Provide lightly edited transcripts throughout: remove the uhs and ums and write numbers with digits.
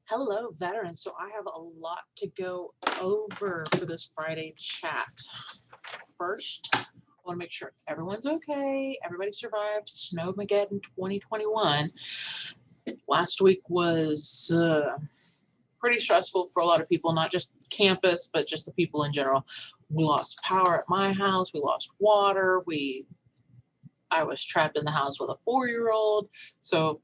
Hello, veterans. So I have a lot to go over for this Friday chat. First, I want to make sure everyone's okay. Everybody survived Snowmageddon 2021. Last week was pretty stressful for a lot of people, not just campus, but just the people in general. We lost power at my house. We lost water. I was trapped in the house with a 4-year-old. So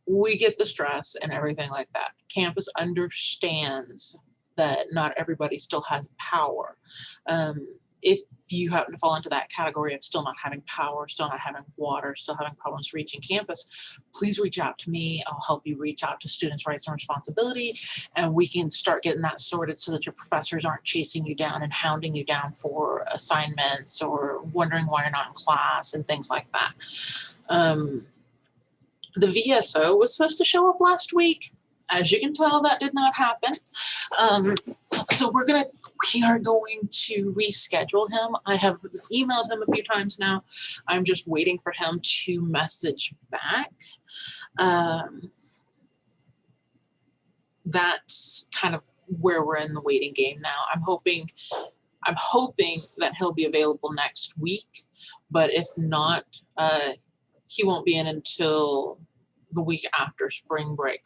we get the stress and everything like that. Campus understands that not everybody still has power. If you happen to fall into that category of still not having power, still not having water, still having problems reaching campus, please reach out to me. I'll help you reach out to Students' Rights and Responsibility, and we can start getting that sorted so that your professors aren't chasing you down and hounding you down for assignments or wondering why you're not in class and things like that. The VSO was supposed to show up last week. As you can tell, that did not happen. So we are going to reschedule him. I have emailed him a few times now. I'm just waiting for him to message back. That's kind of where we're in the waiting game now. I'm hoping that he'll be available next week, but if not, he won't be in until the week after spring break.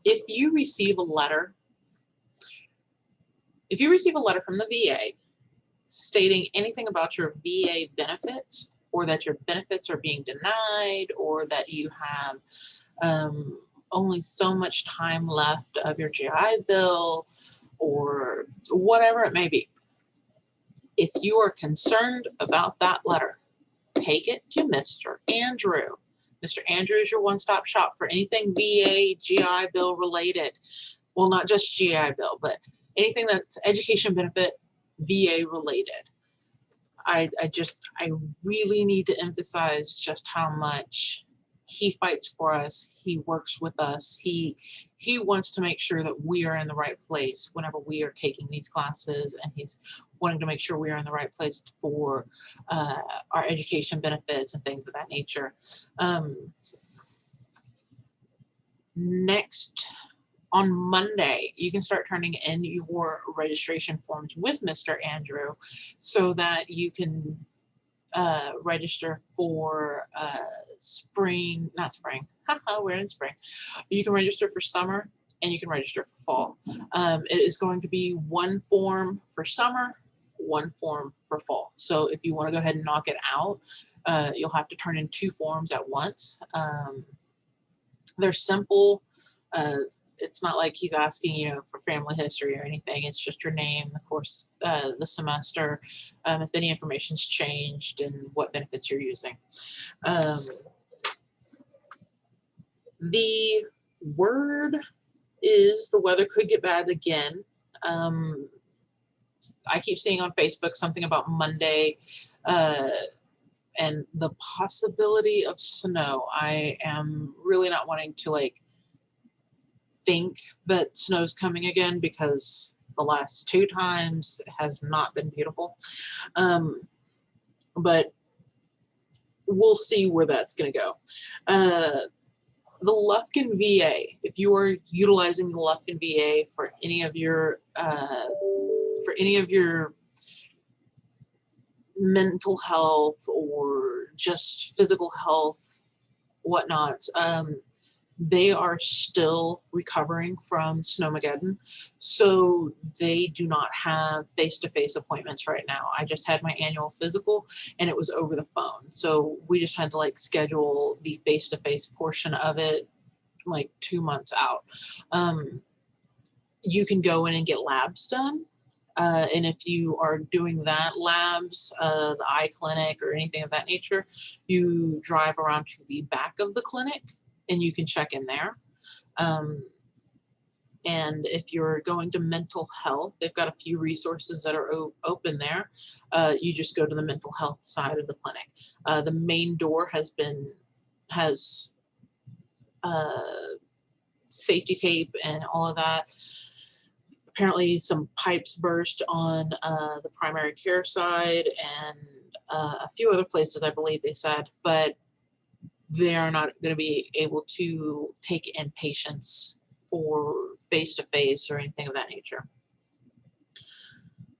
If you receive a letter from the VA stating anything about your VA benefits, or that your benefits are being denied, or that you have only so much time left of your GI Bill, or whatever it may be, if you are concerned about that letter, take it to Mr. Andrew. Mr. Andrew is your one-stop shop for anything VA, GI Bill related. Well, not just GI Bill, but anything that's education benefit VA related. I really need to emphasize just how much he fights for us. He works with us. He wants to make sure that we are in the right place whenever we are taking these classes, and he's wanting to make sure we are in the right place for our education benefits and things of that nature. Next, on Monday, you can start turning in your registration forms with Mr. Andrew so that you can register for we're in spring. You can register for summer and you can register for fall. It is going to be one form for summer, one form for fall. So if you want to go ahead and knock it out, you'll have to turn in 2 forms at once. They're simple. It's not like he's asking, for family history or anything. It's just your name, of course, the semester, if any information's changed, and what benefits you're using. The word is the weather could get bad again. I keep seeing on Facebook something about Monday and the possibility of snow. I am really not wanting to think that snow's coming again, because the last 2 times has not been beautiful. But we'll see where that's going to go. The Lufkin VA, if you are utilizing the Lufkin VA for any of your mental health or just physical health whatnots, they are still recovering from Snowmageddon, so they do not have face-to-face appointments right now. I just had my annual physical, and it was over the phone, so we just had to schedule the face-to-face portion of it 2 months out. You can go in and get labs done, and if you are doing that, labs, the eye clinic or anything of that nature, you drive around to the back of the clinic and you can check in there. And if you're going to mental health, they've got a few resources that are open there. You just go to the mental health side of the clinic. The main door has safety tape and all of that. Apparently some pipes burst on the primary care side, and a few other places, I believe they said, but they are not going to be able to take in patients for face-to-face or anything of that nature.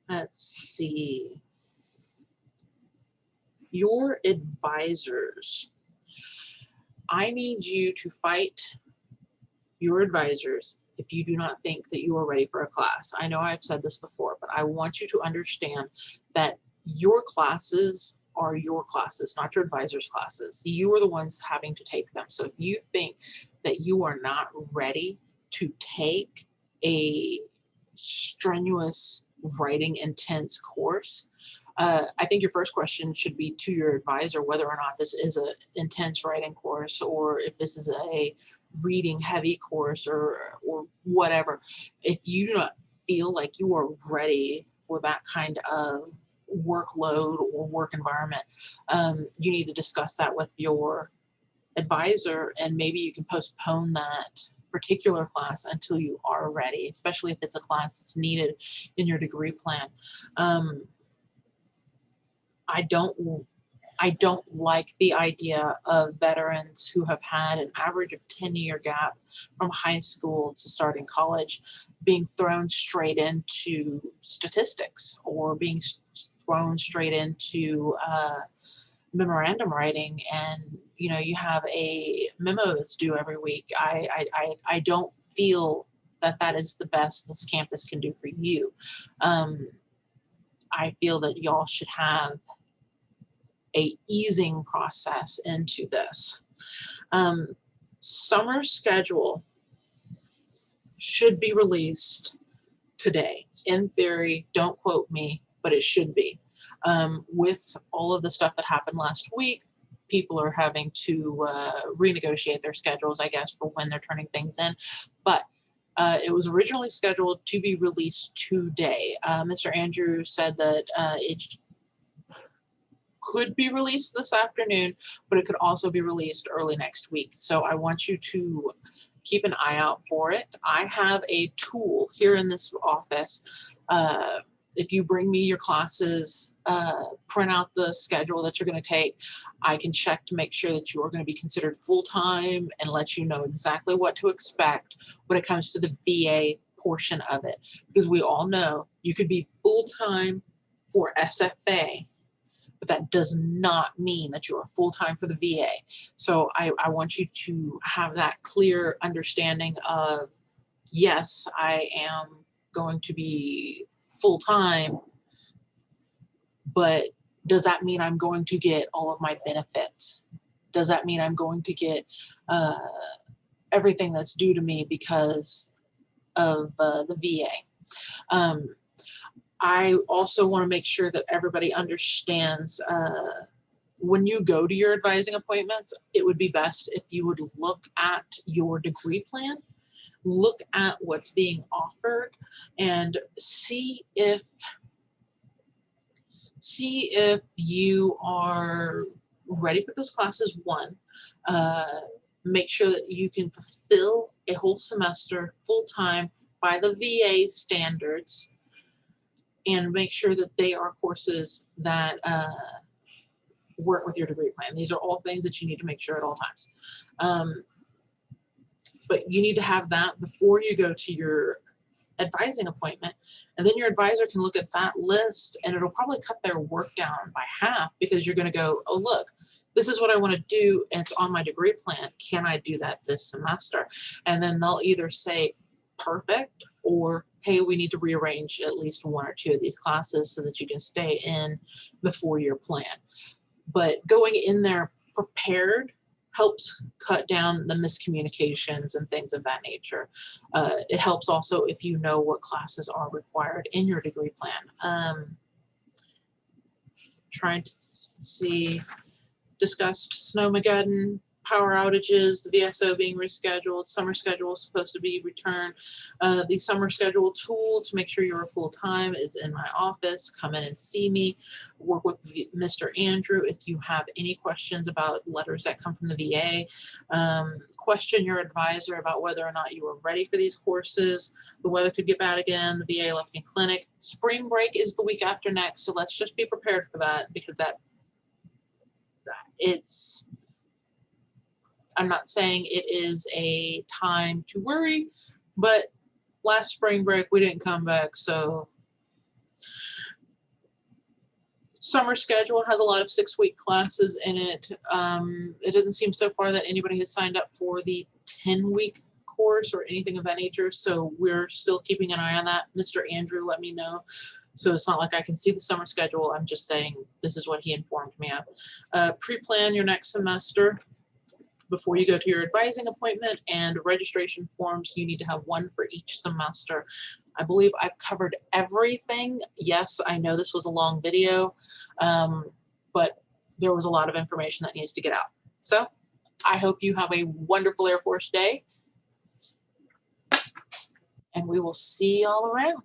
Let's see. Your advisors. I need you to fight your advisors if you do not think that you are ready for a class. I know I've said this before, but I want you to understand that your classes are your classes, not your advisor's classes. You are the ones having to take them. So if you think that you are not ready to take a strenuous, writing intense course, I think your first question should be to your advisor whether or not this is an intense writing course or if this is a reading heavy course or whatever. If you do not feel like you are ready for that kind of workload or work environment, you need to discuss that with your advisor, and maybe you can postpone that particular class until you are ready, especially if it's a class that's needed in your degree plan. I don't like the idea of veterans who have had an average of 10-year gap from high school to starting college being thrown straight into statistics or being thrown straight into memorandum writing, and you have a memo that's due every week. I don't feel that that is the best this campus can do for you. I feel that y'all should have a easing process into this. Summer schedule should be released today. In theory, don't quote me, but it should be. With all of the stuff that happened last week, people are having to renegotiate their schedules, I guess, for when they're turning things in. But it was originally scheduled to be released today. Mr. Andrew said that it could be released this afternoon, but it could also be released early next week. So I want you to keep an eye out for it. I have a tool here in this office. If you bring me your classes, print out the schedule that you're going to take, I can check to make sure that you are going to be considered full-time and let you know exactly what to expect when it comes to the VA portion of it. Because we all know you could be full-time for SFA, but that does not mean that you are full-time for the VA. So I want you to have that clear understanding of, yes, I am going to be full-time, but does that mean I'm going to get all of my benefits? Does that mean I'm going to get everything that's due to me because of the VA? I also want to make sure that everybody understands when you go to your advising appointments, it would be best if you would look at your degree plan, look at what's being offered, and see if you are ready for those classes. One, make sure that you can fulfill a whole semester full-time by the VA standards, and make sure that they are courses that work with your degree plan. These are all things that you need to make sure at all times. But you need to have that before you go to your advising appointment, and then your advisor can look at that list and it'll probably cut their work down by half, because you're going to go, oh look, this is what I want to do and it's on my degree plan. Can I do that this semester? And then they'll either say perfect, or hey, we need to rearrange at least one or two of these classes so that you can stay in the 4-year plan. But going in there prepared helps cut down the miscommunications and things of that nature. It helps also if you know what classes are required in your degree plan. Trying to see, discussed Snowmageddon, power outages, the VSO being rescheduled, summer schedule is supposed to be returned. The summer schedule tool to make sure you're full-time is in my office. Come in and see me. Work with Mr. Andrew if you have any questions about letters that come from the VA. Question your advisor about whether or not you are ready for these courses. The weather could get bad again. The VA left me clinic. Spring break is the week after next, so let's just be prepared for that, because it's I'm not saying it is a time to worry, but last spring break, we didn't come back. So summer schedule has a lot of 6-week classes in it. It doesn't seem so far that anybody has signed up for the 10-week course or anything of that nature. So we're still keeping an eye on that. Mr. Andrew let me know. So it's not like I can see the summer schedule. I'm just saying this is what he informed me of. Pre-plan your next semester before you go to your advising appointment, and registration forms. You need to have one for each semester. I believe I've covered everything. Yes, I know this was a long video, but there was a lot of information that needs to get out. So I hope you have a wonderful Air Force Day, and we will see you all around.